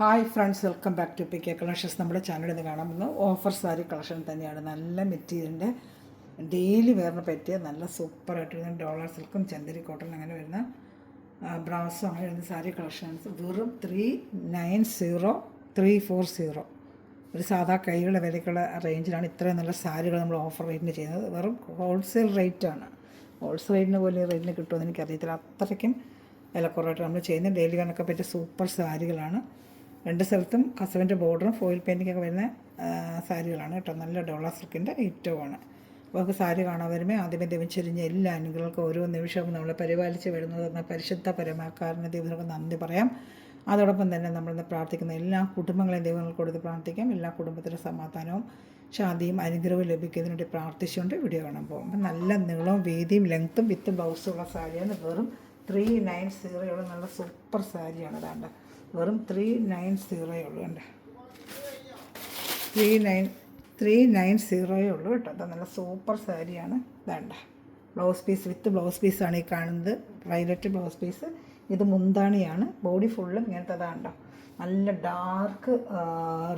Hi friends, welcome back to PK collections. നമ്മുടെ ചാനലിൽ നിന്ന് കാണാൻ പോകുന്ന ഓഫർ സാരി കളക്ഷൻ തന്നെയാണ്. നല്ല മെറ്റീരിയലിൻ്റെ ഡെയിലി വെയറിന് പറ്റിയ നല്ല സൂപ്പറായിട്ട് വരുന്ന ഡോളർ സിൽക്കും ചന്ദേരി കോട്ടൺ അങ്ങനെ വരുന്ന ബ്രാസും അങ്ങനെ വരുന്ന സാരി കളക്ഷൻസ് വെറും 390,340. ഒരു സാധാ കൈകളുടെ വിലയ്ക്കുള്ള റേഞ്ചിലാണ് ഇത്രയും നല്ല സാരികൾ നമ്മൾ ഓഫർ റേറ്റിന് ചെയ്യുന്നത്. വെറും ഹോൾസെയിൽ റേറ്റാണ്. ഹോൾസെയിൽ റേറ്റിന് പോലെ റേറ്റിന് കിട്ടുമെന്ന് എനിക്കറിയത്തില്ല. അത്രയ്ക്കും വിലക്കുറവായിട്ട് നമ്മൾ ചെയ്യുന്ന ഡെയിലി വെയറിനൊക്കെ പറ്റിയ സൂപ്പർ സാരികളാണ്. രണ്ട് സ്ഥലത്തും കസവിൻ്റെ ബോർഡറും ഫോയിൽ പെയിൻറ്റിങ്ങൊക്കെ വരുന്ന സാരികളാണ് കേട്ടോ. നല്ല ഡോളർ സിൽക്കിൻ്റെ ഐറ്റവുമാണ്. അപ്പോൾ നമുക്ക് സാരി കാണാൻ വരുമ്പോൾ ആദ്യമേ ദൈവം ചെരിഞ്ഞ എല്ലാ അനുഗ്രഹങ്ങൾക്കും ഓരോ നിമിഷവും നമ്മളെ പരിപാലിച്ച് വരുന്നത് എന്ന പരിശുദ്ധ പരമാക്കാരന് ദൈവങ്ങൾക്ക് നന്ദി പറയാം. അതോടൊപ്പം തന്നെ നമ്മളിന്ന് പ്രാർത്ഥിക്കുന്ന എല്ലാ കുടുംബങ്ങളെയും ദൈവങ്ങൾ കൊടുത്ത് പ്രാർത്ഥിക്കാം. എല്ലാ കുടുംബത്തിലും സമാധാനവും ശാന്തിയും അനുഗ്രഹവും ലഭിക്കുന്നതിന് വേണ്ടി പ്രാർത്ഥിച്ചുകൊണ്ട് വീഡിയോ കാണാൻ പോകും. അപ്പം നല്ല നീളവും വീതിയും ലെങ്ത്തും വിത്ത് ബ്ലൗസുള്ള സാരിയാണ്. വെറും 390 നല്ല സൂപ്പർ സാരിയാണ്. അതാണ്ട് വെറും 390 കണ്ട 390 കേട്ടോ. അത് നല്ല സൂപ്പർ സാരിയാണ്. ഇതാണ്ട ബ്ലൗസ് പീസ് വിത്ത് ബ്ലൗസ് പീസാണ് ഈ കാണുന്നത്. Violet blouse piece. ഇത് മുന്താണിയാണ്. ബോഡി ഫുള്ളും ഇങ്ങനത്തെ അതാണ്ടോ നല്ല ഡാർക്ക്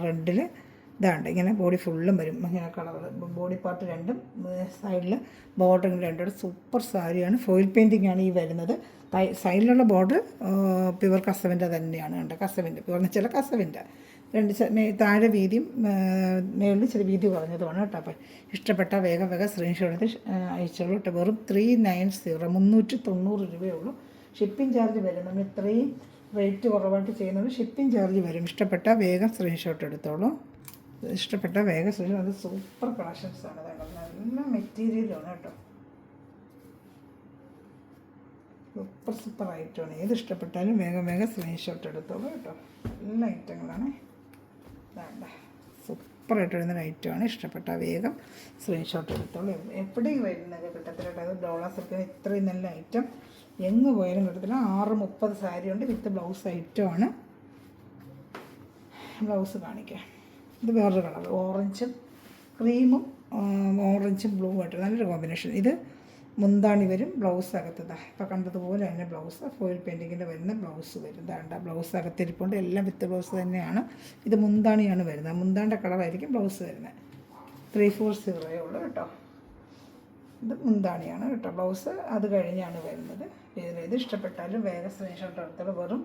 റെഡിൽ ഇതാണ്ട് ഇങ്ങനെ ബോഡി ഫുള്ളും വരും. ഇങ്ങനെ കളർ ബോഡി പാർട്ട് രണ്ടും സൈഡിൽ ബോർഡർ രണ്ടും സൂപ്പർ സാരിയാണ്. ഫോയിൽ പെയിൻറ്റിംഗ് ആണ് ഈ വരുന്നത്. സൈഡിലുള്ള ബോർഡർ പ്യുവർ കസവിൻ്റെ തന്നെയാണ്. കണ്ട കസവിൻ്റെ പ്യുവർ എന്ന് വെച്ചാൽ കസവിൻ്റെ രണ്ട് താഴെ വീതിയും മേളിൽ ചെറിയ വീതി കുറഞ്ഞതുമാണ് കേട്ടോ. അപ്പം ഇഷ്ടപ്പെട്ട വേഗം സ്ക്രീൻഷോട്ട് എടുത്ത് അയച്ചോളൂ കേട്ടോ. വെറും 390 390 രൂപയുള്ളൂ. ഷിപ്പിംഗ് ചാർജ് വരും. നമ്മൾ ഇത്രയും റേറ്റ് കുറവായിട്ട് ചെയ്യുന്നത് ഷിപ്പിംഗ് ചാർജ് വരും. ഇഷ്ടപ്പെട്ട വേഗം സ്ക്രീൻഷോട്ട് എടുത്തോളൂ. ഇഷ്ടപ്പെട്ട വേഗം സ്ക്രീൻഷോട്ട്. അത് സൂപ്പർ കളക്ഷൻസാണ്. നല്ല മെറ്റീരിയലാണ് കേട്ടോ. സൂപ്പർ ഐറ്റമാണ്. ഏത് ഇഷ്ടപ്പെട്ടാലും വേഗം സ്ക്രീൻഷോട്ട് എടുത്തോളൂ കേട്ടോ. നല്ല ഐറ്റങ്ങളാണ്. വേണ്ട സൂപ്പറായിട്ട് വരുന്ന ഐറ്റമാണ്. ഇഷ്ടപ്പെട്ട വേഗം സ്ക്രീൻഷോട്ട് എടുത്തോളൂ. എവിടെയും വരുന്നത് കിട്ടത്തില്ല കേട്ടോ. അത് ഡോളർ സിൽക്കിന് ഇത്രയും നല്ല ഐറ്റം എങ്ങ് പോയാലും കിട്ടത്തില്ല. 630 സാരിയുണ്ട് വിത്ത് ബ്ലൗസ് ഐറ്റമാണ്. ബ്ലൗസ് കാണിക്കാം. ഇത് വേറൊരു കളർ ഓറഞ്ചും ക്രീമും ഓറഞ്ചും ബ്ലൂ ആയിട്ട് നല്ലൊരു കോമ്പിനേഷൻ. ഇത് മുന്താണി വരും. ബ്ലൗസ് അകത്തതാ ഇപ്പോൾ കണ്ടതുപോലെ തന്നെ ബ്ലൗസ് ഫോയിൽ പെയിൻറ്റിങ്ങിൻ്റെ വരുന്ന ബ്ലൗസ് വരും. ദാണ്ട ബ്ലൗസ് അകത്തിരിപ്പുണ്ട്. എല്ലാം വിത്ത് ബ്ലൗസ് തന്നെയാണ്. ഇത് മുന്താണിയാണ് വരുന്നത്. മുന്താണ്ട കളറായിരിക്കും ബ്ലൗസ് വരുന്നത്. 340 ഉള്ളൂ കേട്ടോ. ഇത് മുന്താണിയാണ് കേട്ടോ. ബ്ലൗസ് അത് കഴിഞ്ഞാണ് വരുന്നത്. ഇത് ഇഷ്ടപ്പെട്ടാലും വേഗം സ്ക്രീൻഷോട്ട് എടുത്തോളൂ. വെറും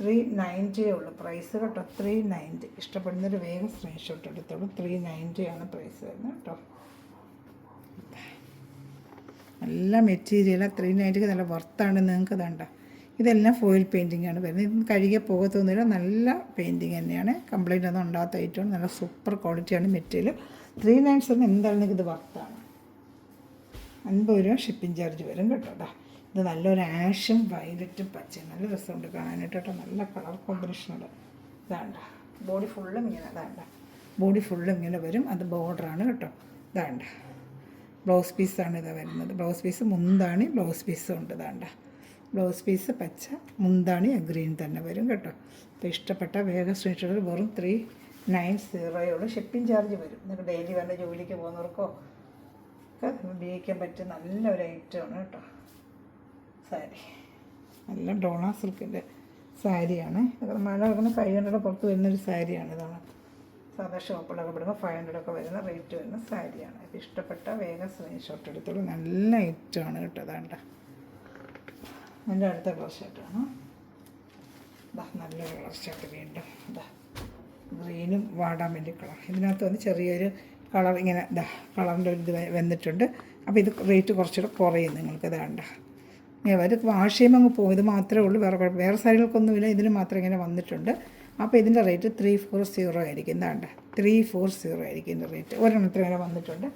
390 ഉള്ളൂ പ്രൈസ് കേട്ടോ. 390 ഇഷ്ടപ്പെടുന്നൊരു വേഗം സ്ക്രീൻഷോട്ട് എടുത്തോളൂ. 390 ആണ് പ്രൈസ് വരുന്നത് കേട്ടോ. നല്ല മെറ്റീരിയൽ 390 നല്ല വർത്താണ്. നിങ്ങൾക്ക് ഇതണ്ട ഇതെല്ലാം ഫോയിൽ പെയിൻറ്റിംഗ് ആണ് വരുന്നത്. ഇത് കഴുകിയ പോകത്തൊന്നുമില്ല. നല്ല പെയിൻറ്റിങ് തന്നെയാണ്. കംപ്ലൈൻ്റ് ഒന്നും ഉണ്ടാകാത്ത ഐറ്റമാണ്. നല്ല സൂപ്പർ ക്വാളിറ്റിയാണ് മെറ്റീരിയൽ. 390 എന്തായാലും നിങ്ങൾക്ക് ഇത് വർത്താണ്. 50 രൂപ ഷിപ്പിംഗ് ചാർജ് വരും കേട്ടോ. ഇത് നല്ലൊരു ആഷും വയലറ്റും പച്ചയും നല്ല രസമുണ്ട് കാണാനായിട്ട് കേട്ടോ. നല്ല കളർ കോമ്പിനേഷനുണ്ട്. ഇതാണ്ട ബോഡി ഫുള്ളും ഇങ്ങനെ ഇതാണ്ട ബോഡി ഫുള്ളും ഇങ്ങനെ വരും. അത് ബോർഡറാണ് കേട്ടോ. ഇതാണ്ട ബ്ലൗസ് പീസാണ് ഇത് വരുന്നത്. ബ്ലൗസ് പീസ് മുന്താണി ബ്ലൗസ് പീസും ഉണ്ട്. ഇതാണ്ട ബ്ലൗസ് പീസ് പച്ച മുന്താണി ഗ്രീൻ തന്നെ വരും കേട്ടോ. അപ്പോൾ ഇഷ്ടപ്പെട്ട വേഗം സ്ക്രീൻഷോട്ട്. വെറും 390 ഉള്ളൂ. ഷിപ്പിംഗ് ചാർജ് വരും. നിങ്ങൾക്ക് ഡെയിലി വേണ്ട ജോലിക്ക് പോകുന്നവർക്കോ ഒക്കെ ഉപയോഗിക്കാൻ പറ്റിയ നല്ലൊരു ഐറ്റമാണ് കേട്ടോ. സാരി നല്ല ഡോളർ സിൽക്കിൻ്റെ സാരിയാണ്. ഇതൊക്കെ മഴ കിടക്കുന്ന 500 പുറത്ത് വരുന്നൊരു സാരിയാണ്. ഇതാണ് സാധാ ഷോപ്പിലൊക്കെ പെടുമ്പോൾ 500 വരുന്ന റേറ്റ് വരുന്ന സാരിയാണ്. അപ്പോൾ ഇഷ്ടപ്പെട്ട വേഗം സ്ക്രീൻഷോട്ട് എടുത്തോളൂ. നല്ല ഐറ്റമാണ് കേട്ടോ. അതാണ്ട എൻ്റെ അടുത്ത കളർ ഷർട്ടാണ്. ഇതാ നല്ലൊരു കളർ ഷർട്ട് വീണ്ടും ഇതാ ഗ്രീനും വാടാൻ വേണ്ടി കളർ. ഇതിനകത്ത് വന്ന് ചെറിയൊരു കളർ ഇങ്ങനെ ഇതാ കളറിൻ്റെ ഒരു ഇത് വന്നിട്ടുണ്ട്. അപ്പോൾ ഇത് റേറ്റ് കുറച്ചുകൂടെ കുറയും നിങ്ങൾക്ക്. ഇതാണ്ട ഇത് വാഷ് ചെയ്യുമ്പോൾ അങ്ങ് പോകും. ഇത് മാത്രമേ ഉള്ളൂ. വേറെ സാരികൾക്കൊന്നുമില്ല. ഇതിന് മാത്രം ഇങ്ങനെ വന്നിട്ടുണ്ട്. അപ്പോൾ ഇതിൻ്റെ റേറ്റ് 340 ആയിരിക്കും. എന്താണ്ട 340 ആയിരിക്കും ഇതിൻ്റെ റേറ്റ്. ഒരെണ്ണത്തിന് വരെ വന്നിട്ടുണ്ട്.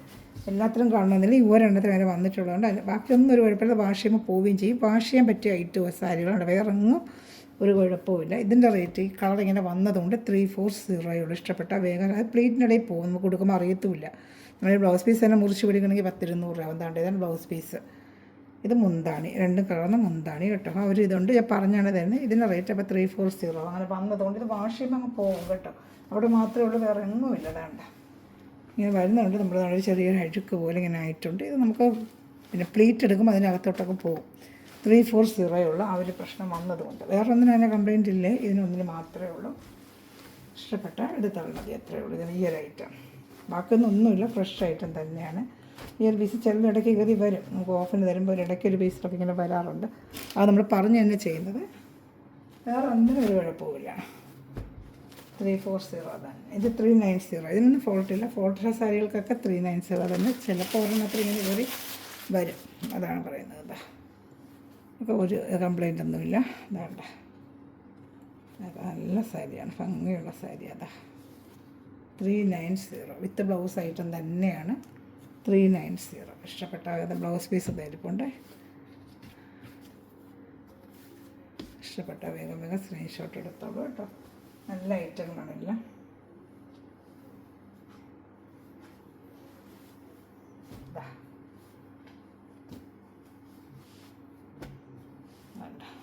എല്ലാത്തിലും കാണണമെന്നില്ല. ഈ ഒരെണ്ണത്തിന് വരെ വന്നിട്ടുള്ളതുകൊണ്ട് ബാക്കിയൊന്നും ഒരു കുഴപ്പമില്ല. വാഷ് ചെയ്യുമ്പോൾ പോവുകയും ചെയ്യും. വാഷ് ചെയ്യാൻ പറ്റിയ ഐറ്റം സാരികളുണ്ട്. വേറെ ഒന്നും ഒരു കുഴപ്പമില്ല. ഇതിൻ്റെ റേറ്റ് ഈ കളർ ഇങ്ങനെ വന്നതുകൊണ്ട് 340 ഉള്ളൂ. ഇഷ്ടപ്പെട്ട വേഗം അത് പ്ലേറ്റിനിടയിൽ പോകും. നമുക്ക് കൊടുക്കുമ്പോൾ അറിയത്തുമില്ല. നമ്മൾ ബ്ലൗസ് പീസ് തന്നെ മുറിച്ച് പിടിക്കണമെങ്കിൽ 10-200 രൂപ. എന്താണ്ട് ഇതാണ് ബ്ലൗസ് പീസ്. ഇത് മുന്താണി രണ്ടും കളർന്ന് മുന്താണി കേട്ടോ. ആ ഒരു ഇതുകൊണ്ട് ഞാൻ പറഞ്ഞാണ് തരുന്നത്. ഇതിൻ്റെ റേറ്റ് അപ്പോൾ 340 അങ്ങനെ വന്നതുകൊണ്ട് ഇത് വാഷ് ചെയ്യുമ്പോൾ അങ്ങ് പോകും കേട്ടോ. അവിടെ മാത്രമേ ഉള്ളൂ. വേറെ എങ്ങുമില്ല. വേണ്ട ഇങ്ങനെ വരുന്നതുകൊണ്ട് നമ്മുടെ ചെറിയൊരു അഴുക്ക് പോലെ ഇങ്ങനെ ആയിട്ടുണ്ട്. ഇത് നമുക്ക് പിന്നെ പ്ലീറ്റ് എടുക്കുമ്പോൾ അതിനകത്തോട്ടൊക്കെ പോകും. 340 ഉള്ളൂ. ആ ഒരു പ്രശ്നം വന്നതുകൊണ്ട് വേറെ ഒന്നിനും അതിനെ കംപ്ലയിൻ്റ് ഇല്ലേ. ഇതിനൊന്നിന് മാത്രമേ ഉള്ളൂ. ഇഷ്ടപ്പെട്ട എടുത്താൽ മതി, അത്രയേ ഉള്ളൂ. ഇതിന് ഈ ഒരു ഐറ്റം, ബാക്കിയൊന്നും ഒന്നുമില്ല, ഫ്രഷ് ഐറ്റം തന്നെയാണ്. ഈ ഒരു പീസ് ചിലത് ഇടയ്ക്ക് കയറി വരും, നമുക്ക് ഓഫിന് തരുമ്പോൾ ഇടയ്ക്ക് ഒരു പീസിലൊക്കെ ഇങ്ങനെ വരാറുണ്ട്. അത് നമ്മൾ പറഞ്ഞ് തന്നെ ചെയ്യുന്നത്, വേറെ ഒന്നിനും ഒരു കുഴപ്പമില്ല. 340 തന്നെ. ഇത് 390. ഇതിനൊന്നും ഫോൾട്ടില്ല. ഫോൾട്ടുള്ള സാരികൾക്കൊക്കെ 390 തന്നെ. ചിലപ്പോൾ ഒരെണ്ണത്തിൽ ഇങ്ങനെ കയറി വരും, അതാണ് പറയുന്നത്. ഇതാ അപ്പോൾ ഒരു കംപ്ലൈൻ്റ് ഒന്നുമില്ല. ഇതാണ്ട നല്ല സാരിയാണ്, ഭംഗിയുള്ള സാരി. അതാ 390 വിത്ത് ബ്ലൗസ് ഐറ്റം തന്നെയാണ്. 390. ഇഷ്ടപ്പെട്ട ബ്ലൗസ് പീസ് തരിപ്പുണ്ട്. ഇഷ്ടപ്പെട്ട വേഗം വേഗം സ്ക്രീൻഷോട്ട് എടുത്തോളൂ കേട്ടോ. നല്ല ഐറ്റങ്ങളാണെല്ലാം.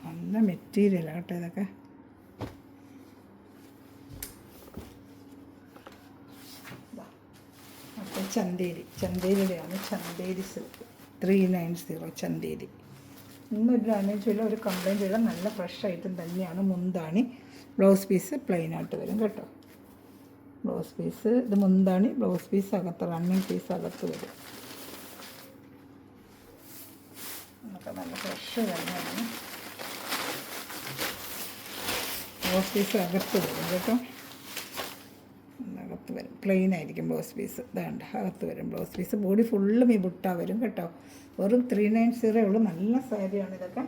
നല്ല മെറ്റീരിയലാണ് കേട്ടോ ഇതൊക്കെ. അപ്പോൾ ചന്തേരിയുടെയാണ്, ചന്തേരി സിൽക്ക് 390 ചന്തേരി. ഇന്നൊരു ഡാമേജ് ഇല്ല, ഒരു കംപ്ലൈൻറ്റ് ഇല്ല, നല്ല ഫ്രഷ് ഐറ്റം തന്നെയാണ്. മുന്താണി, ബ്ലൗസ് പീസ് പ്ലെയിൻ ആയിട്ട് വരും കേട്ടോ. ബ്ലൗസ് പീസ് ഇത് മുന്താണി, ബ്ലൗസ് പീസ് അകത്ത് റണ്ണിങ് പീസ് അകത്ത് വരും. നമുക്ക് നല്ല ഫ്രഷ് തന്നെയാണ്. ബ്ലൗസ് പീസ് അകത്ത് വരും കേട്ടോ, അകത്ത് വരും. പ്ലെയിൻ ആയിരിക്കും ബ്ലൗസ് പീസ്. ഇതാണ്ട് അകത്ത് വരും ബ്ലൗസ് പീസ്. ബോഡി ഫുള്ളും ഈ ബുട്ട വരും കേട്ടോ. വെറും 390 ഉള്ളൂ. നല്ല സാരിയാണ് ഇതൊക്കെ.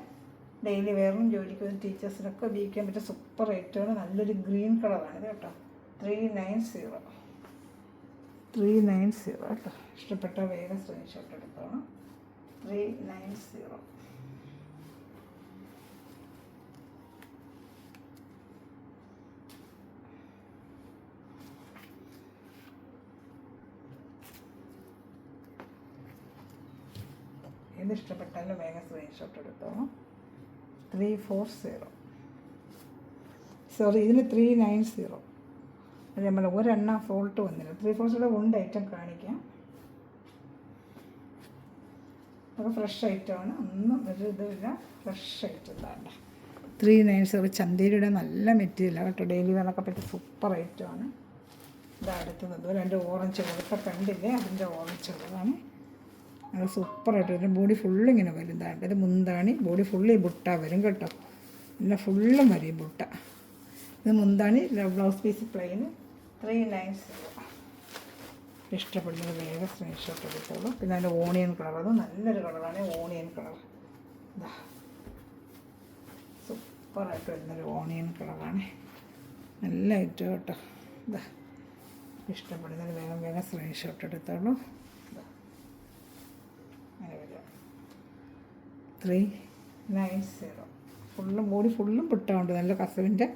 ഡെയിലി വെയറും ജോലിക്ക് വരും ടീച്ചേഴ്സിനൊക്കെ ഉപയോഗിക്കാൻ പറ്റിയ സൂപ്പർ ഐറ്റമാണ്. നല്ലൊരു ഗ്രീൻ കളറാണിത് കേട്ടോ. 390 കേട്ടോ. ഇഷ്ടപ്പെട്ട വേഗം സ്ക്രീൻഷോട്ട് എടുത്തോണം. 390. ഇത് ഇഷ്ടപ്പെട്ടാലും വേഗം സ്ക്രീൻഷോട്ട് എടുത്തോണം. 340. സോറി, ഇതിന് 390. അത് നമ്മൾ ഒരെണ്ണം ഫോൾട്ട് വന്നില്ല. 340 ഉണ്ട് ഐറ്റം കാണിക്കാം. അത് ഫ്രഷ് ഐറ്റമാണ്, ഒന്നും ഒരു ഇതുമില്ല, ഫ്രഷ് ഐറ്റം വേണ്ട. 390 ചന്തേരിയുടെ നല്ല മെറ്റീരിയലാണ് കേട്ടോ. ഡെയിലി വെള്ളമൊക്കെ പറ്റിയ സൂപ്പർ ഐറ്റമാണ്. ഇത് അടുത്തുന്നത് രണ്ട് ഓറഞ്ച് കളർ കണ്ടില്ലേ, അതിൻ്റെ ഓറഞ്ച് കളറാണ്. അത് സൂപ്പറായിട്ട് വരും. ബോഡി ഫുള്ള് ഇങ്ങനെ വരും. ഇതാണ്ട് ഇത് മുന്താണി, ബോഡി ഫുള്ള് ഈ ബുട്ട വരും കേട്ടോ. എല്ലാം ഫുള്ളും വരും ഈ ബുട്ട. ഇത് മുന്താണി, ബ്ലൗസ് പീസ് പ്ലെയിൻ. 390. ഇഷ്ടപ്പെടുന്നത് വേഗം സ്ക്രീൻഷോട്ട് എടുത്തോളൂ. പിന്നെ അതിൻ്റെ ഓണിയൻ കളർ, അത് നല്ലൊരു കളറാണ്. ഓണിയൻ കളർ ഇതാ സൂപ്പറായിട്ട് വരുന്നൊരു ഓണിയൻ കളറാണ്. നല്ല ഐറ്റം കേട്ടോ. ഇതാ ഇഷ്ടപ്പെടുന്നത് വേഗം വേഗം സ്ക്രീൻഷോട്ട് എടുത്തോളൂ. 390. ഫുള്ളും ബോഡി ഫുള്ളും ബുട്ടയുണ്ട്. നല്ല കസവിൻ്റെ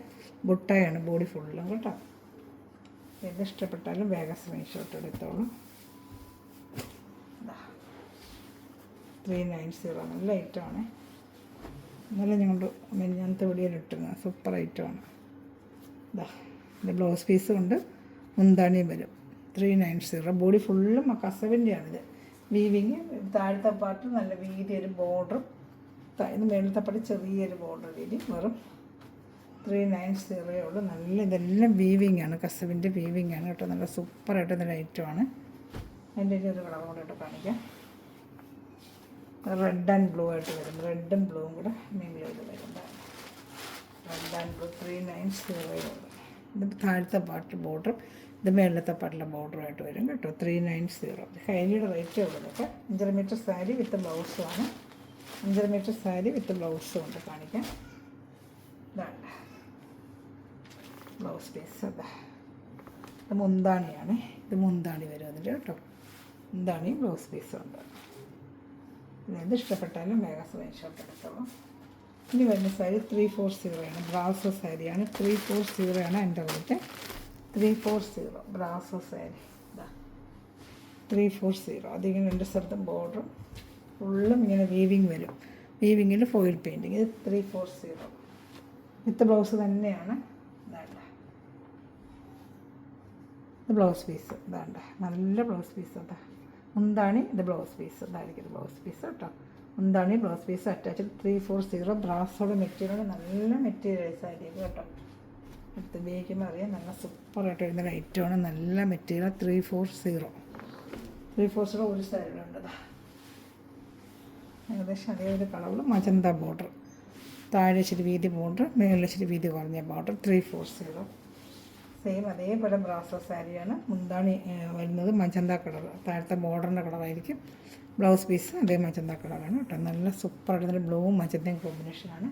ബുട്ടയാണ് ബോഡി ഫുള്ളും കേട്ടോ. ഇത് ഇഷ്ടപ്പെട്ടാലും വേഗം സ്ക്രീൻഷോട്ട് എടുത്തോളൂ. 390 നല്ല ഐറ്റമാണ്. ഇന്നലെ ഞങ്ങളുടെ മെഞ്ഞാനത്തെ വീഡിയോയിലിട്ടിരുന്നത് സൂപ്പർ ഐറ്റമാണ്. ഇതാ ഇത് ബ്ലൗസ് പീസും ഉണ്ട്, മുന്താണിയും വരും. 390. ബോഡി ഫുള്ളും ആ കസവിൻ്റെയാണിത്. വീവിങ് താഴത്തെ പാർട്ട് നല്ല വീതി ഒരു ബോർഡറും, ഇത് മേളത്തെ പാട്ട് ചെറിയൊരു ബോർഡർ വീതി. വെറും 390 ഉള്ളൂ. നല്ല ഇതെല്ലാം വീവിങ് ആണ്, കസവിൻ്റെ വീവിങ് ആണ് കേട്ടോ. നല്ല സൂപ്പറായിട്ട് നല്ല ഐറ്റമാണ്. അതിൻ്റെ ഒരു കളർ കൂടെ ഇട്ട് കാണിക്കാം. റെഡ് ആൻഡ് ബ്ലൂ ആയിട്ട് വരും. റെഡും ബ്ലൂവും കൂടെ മിങ്കിൾ ചെയ്ത് വരുന്നതാണ്. റെഡ് ആൻഡ് ബ്ലൂ 390 ഉള്ളൂ. ഇത് താഴത്തെ പാർട്ട് ബോർഡറും ഇത് മേളത്തെ പാട്ടിലെ ബോർഡറുമായിട്ട് വരും കേട്ടോ. 390. കൈലിയുടെ റേറ്റേ ഉള്ളൂ ഇതൊക്കെ. 5 മീറ്റർ സാരി വിത്ത് ബ്ലൗസുമാണ്. 5 മീറ്റർ സാരി വിത്ത് ബ്ലൗസും ഉണ്ട് കാണിക്കാം. ഇതാണ് ബ്ലൗസ് പീസ്. അതാ ഇത് മുന്താണിയാണ്. ഇത് മുന്താണി വരും അതിൻ്റെ കേട്ടോ. മുന്താണി ബ്ലൗസ് പീസും ഉണ്ട്. ഇത് ഇഷ്ടപ്പെട്ടാലും വേഗം സ്ക്രീൻഷോട്ട് എടുത്തോളാം. ഇനി വരുന്ന സാരി 340 ആണ്. ബ്രാസോ സാരിയാണ്. 340 ആണ് എൻ്റെ റേറ്റ്. 340 ബ്രാസോ സാരി. ഇതാ 340. അതിങ്ങനെ രണ്ട് സ്ഥലത്തും ബോർഡറും ഫുള്ളും ഇങ്ങനെ വീവിങ് വരും. വീവിങ്ങിൽ ഫോയിൽ പെയിൻറ്റിങ്. ഇത് 340 വിത്ത് ബ്ലൗസ് തന്നെയാണ്. ഇതാണ്ട ഇത് ബ്ലൗസ് പീസ്. ഇതാണ്ട നല്ല ബ്ലൗസ് പീസ്. അതാ മുന്താണി, ഇത് ബ്ലൗസ് പീസ്. ഇതായിരിക്കും ബ്ലൗസ് പീസ് കേട്ടോ. മുന്താണി ബ്ലൗസ് പീസ് അറ്റാച്ച്ഡ്. 340 ബ്രാസോയുടെ മെറ്റീരിയൽ നല്ല മെറ്റീരിയൽ സാരി കേട്ടോ. എടുത്ത് ഉപയോഗിക്കുമ്പോൾ അറിയാം നല്ല സൂപ്പറായിട്ട് വരുന്നൊരു ഐറ്റമാണ്. നല്ല മെറ്റീരിയൽ 340 ഒരു സൈഡിലുണ്ടതാ. ഏകദേശം അതേ ഒരു കളറിൽ മജന്ത ബോർഡർ, താഴെ ഇച്ചിരി വീതി ബോർഡർ, മേളിൽ ഇച്ചിരി വീതി കുറഞ്ഞ ബോർഡർ. 340 സെയിം അതേപോലെ ബ്രാസോ സാരിയാണ്. മുന്താണി വരുന്നത് മജന്ത കളർ, താഴത്തെ ബോർഡറിൻ്റെ കളറായിരിക്കും. ബ്ലൗസ് പീസ് അതേ മജന്ത കളറാണ് കേട്ടോ. നല്ല സൂപ്പറായിട്ട് നല്ല ബ്ലൂവും മജന്തയും കോമ്പിനേഷനാണ്.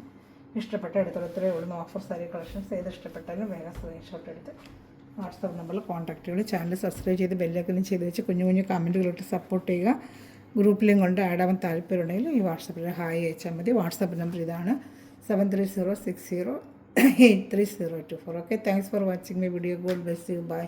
ഇഷ്ടപ്പെട്ട എടുത്തോളത്രേ ഉള്ളൂ. ഓഫർ സാരി കളക്ഷൻസ് ഏത് ഇഷ്ടപ്പെട്ടാലും വേഗം സ്ക്രീൻഷോട്ട് എടുത്ത് വാട്സാപ്പ് നമ്പറിൽ കോൺടാക്റ്റ് ചെയ്യുക. ചാനൽ സബ്സ്ക്രൈബ് ചെയ്ത് ബെല്ലൈക്കനും ചെയ്ത് വെച്ച് കുഞ്ഞു കുഞ്ഞു കമൻറ്റുകളിട്ട് സപ്പോർട്ട് ചെയ്യുക. ഗ്രൂപ്പിലും കൊണ്ട് ആഡ് ആവാൻ താല്പര്യമുണ്ടെങ്കിൽ ഈ വാട്സാപ്പിൽ ഹായ് അയച്ചാൽ മതി. വാട്സാപ്പ് നമ്പർ ഇതാണ് 7306083024. Okay, thanks for watching my video. God bless you. By.